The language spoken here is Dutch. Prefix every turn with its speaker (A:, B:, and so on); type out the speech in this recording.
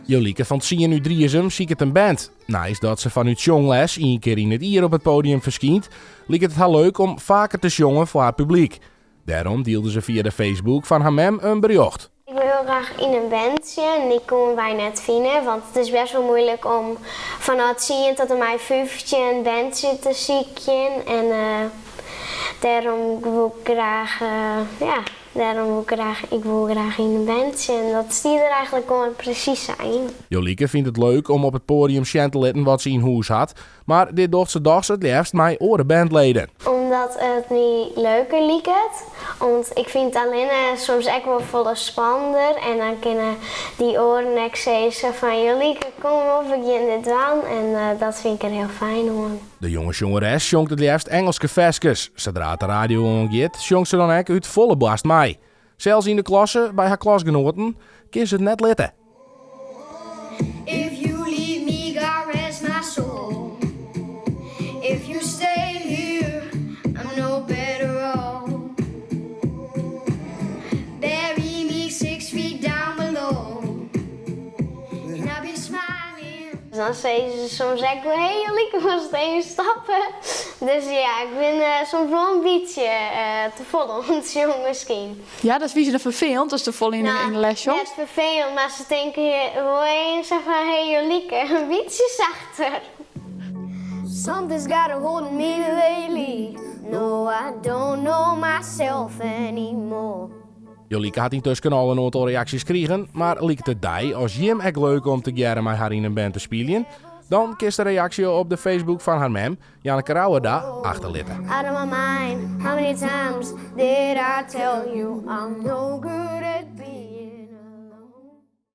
A: Jolieke van Sien nu Driesum ziet het een band. Naast dat ze vanuit jongles 1 keer in het jaar op het podium verschijnt, liet het haar leuk om vaker te jongen voor haar publiek. Daarom deelde ze via de Facebook van haar mem een bericht.
B: Ik wil heel graag in een bandje en die komen wij net vinden, want het is best wel moeilijk om vanuit 10 tot en mij 15 een bandje te zieken. En daarom wil ik graag, ik wil graag in een bandje en dat stiert er eigenlijk gewoon precies zijn.
A: Jolieke vindt het leuk om op het podium Sjen te laten wat ze in huis had, maar dit doet ze dags het liefst met andere bandleden.
B: Omdat het niet leuker liekt. Want ik vind het alleen soms echt wel volle spannender. En dan kunnen die oren ook zeggen van Jolieke, kom op, ik je dit aan. En dat vind ik er heel fijn hoor.
A: De jonge jongeres zongt het liefst Engelse versjes. Zodra het de radio ongeet, zongt ze dan ook uit volle borst mee. Zelfs in de klasse, bij haar klasgenoten, kan ze het net litten.
C: If you leave me, God rest my soul. If you stay here, I'm no better off. Bury me 6 feet down below, and I'll be smiling.
B: Dan zeggen ze soms echt wel, hey Jolieke, we moeten even stappen. Dus ja, ik ben soms wel een beetje te vol om het jongen misschien.
D: Ja, dat is wie ze er vervelend als te vol in de lesje.
B: Het is vervelend, maar ze denken gewoon zeggen van, hey Jolieke, een beetje zachter.
C: Something's got a hold of me lately. No, I don't know myself anymore.
A: Jolieke had intussen al een aantal reacties gekregen, maar liet het die als Jim echt leuk om te jaren met haar in een band te spelen, dan kiest de reactie op de Facebook van haar mem, Janneke Rauwerda, achterlaten.
C: Out of my mind, how many times did I tell you I'm no good at